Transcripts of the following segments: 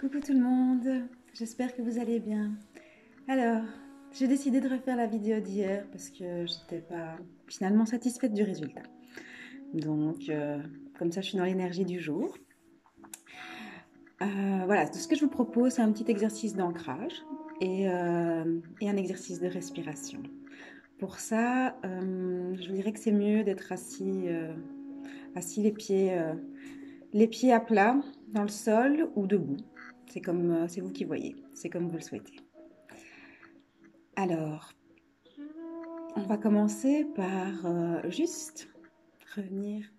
Coucou tout le monde, j'espère que vous allez bien. Alors, j'ai décidé de refaire la vidéo d'hier parce que j'étais pas finalement satisfaite du résultat. Donc, comme ça, je suis dans l'énergie du jour. Voilà, tout ce que je vous propose, c'est un petit exercice d'ancrage et un exercice de respiration. Pour ça, je vous dirais que c'est mieux d'être assis les pieds à plat dans le sol ou debout. C'est vous qui voyez, c'est comme vous le souhaitez. Alors, on va commencer par juste revenir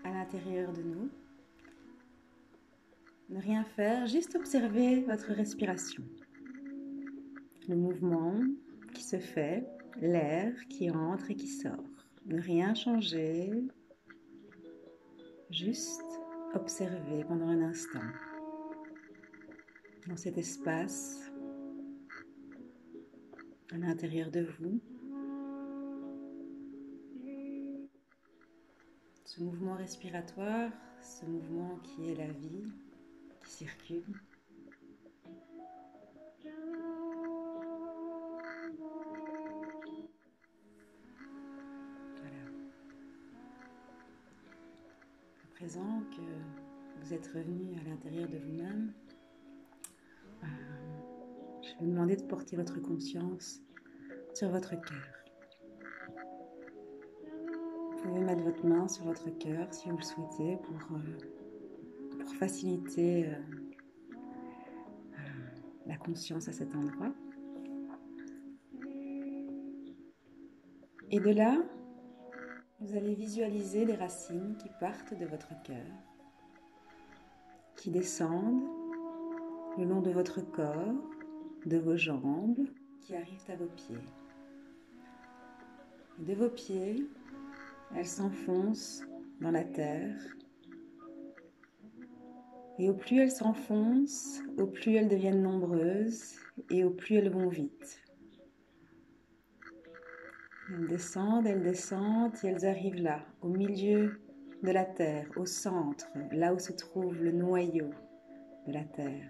à l'intérieur de nous. Ne rien faire, juste observer votre respiration. Le mouvement qui se fait, l'air qui entre et qui sort. Ne rien changer, juste observer pendant un instant. Dans cet espace à l'intérieur de vous. Ce mouvement respiratoire, ce mouvement qui est la vie, qui circule. Voilà. À présent que vous êtes revenu à l'intérieur de vous-même, je vais vous demander de porter votre conscience sur votre cœur. Vous pouvez mettre votre main sur votre cœur si vous le souhaitez pour faciliter la conscience à cet endroit. Et de là, vous allez visualiser les racines qui partent de votre cœur, qui descendent le long de votre corps, de vos jambes, qui arrivent à vos pieds. Et de vos pieds, elles s'enfoncent dans la terre. Et au plus elles s'enfoncent, au plus elles deviennent nombreuses et au plus elles vont vite. Elles descendent et elles arrivent là, au milieu de la terre, au centre, là où se trouve le noyau de la terre.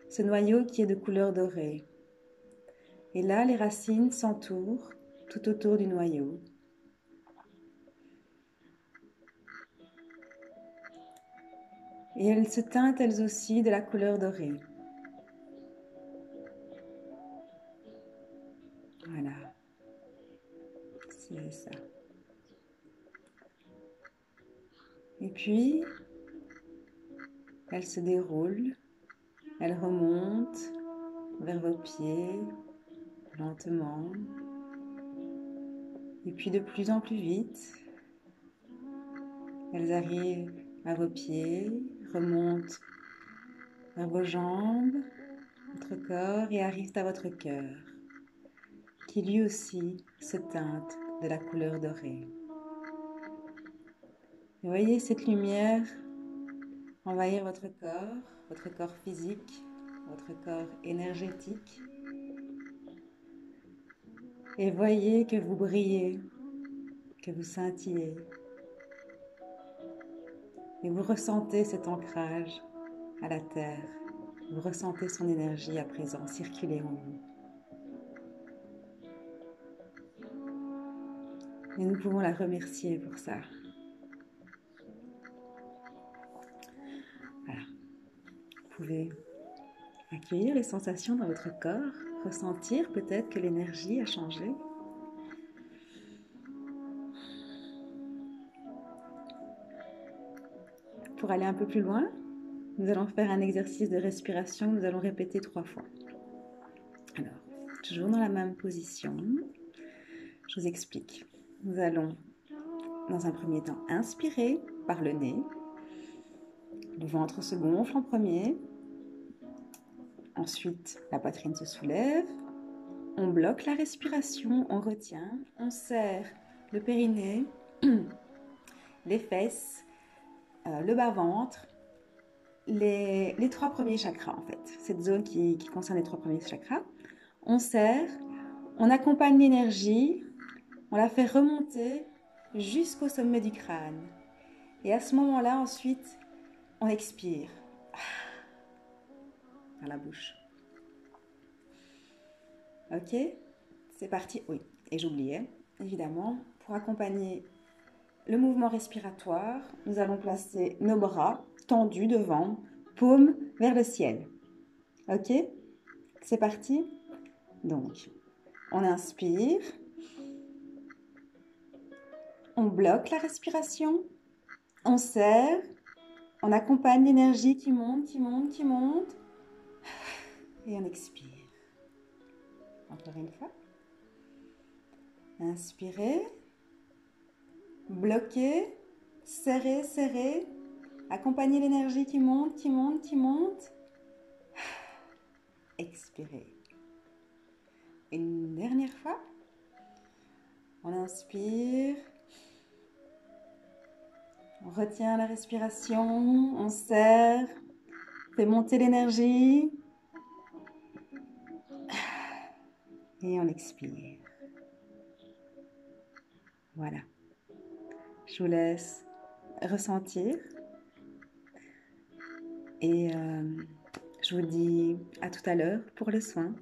Ce noyau qui est de couleur dorée. Et là, les racines s'entourent tout autour du noyau. Et elles se teintent elles aussi de la couleur dorée. Voilà. C'est ça. Et puis, elles se déroulent, elles remontent vers vos pieds, lentement. Et puis de plus en plus vite, elles arrivent à vos pieds, remontent vers vos jambes, votre corps et arrivent à votre cœur, qui lui aussi se teinte de la couleur dorée. Et voyez cette lumière envahir votre corps physique, votre corps énergétique. Et voyez que vous brillez, que vous scintillez. Et vous ressentez cet ancrage à la terre. Vous ressentez son énergie à présent circuler en vous. Et nous pouvons la remercier pour ça. Voilà. Vous pouvez accueillir les sensations dans votre corps, ressentir peut-être que l'énergie a changé. Pour aller un peu plus loin, nous allons faire un exercice de respiration, nous allons répéter 3 fois. Alors, toujours dans la même position, je vous explique. Nous allons, dans un premier temps, inspirer par le nez. Le ventre se gonfle en premier. Ensuite, la poitrine se soulève. On bloque la respiration, on retient. On serre le périnée, les fesses, le bas-ventre, les 3 premiers chakras en fait. Cette zone qui concerne les 3 premiers chakras. On serre, on accompagne l'énergie, on la fait remonter jusqu'au sommet du crâne. Et à ce moment-là, ensuite, on expire. par la bouche. Ok, c'est parti. Oui, et j'oubliais, évidemment, pour accompagner le mouvement respiratoire, nous allons placer nos bras tendus devant, paume vers le ciel. Ok, c'est parti. Donc, on inspire. On bloque la respiration. On serre. On accompagne l'énergie qui monte, qui monte, qui monte. Et on expire. Encore une fois. Inspirez. Bloquez. Serrez, serrez. Accompagnez l'énergie qui monte, qui monte, qui monte. Expirez. Une dernière fois. On inspire. On retient la respiration. On serre. Fait monter l'énergie. Et on expire. Voilà. Je vous laisse ressentir. Et je vous dis à tout à l'heure pour le soin.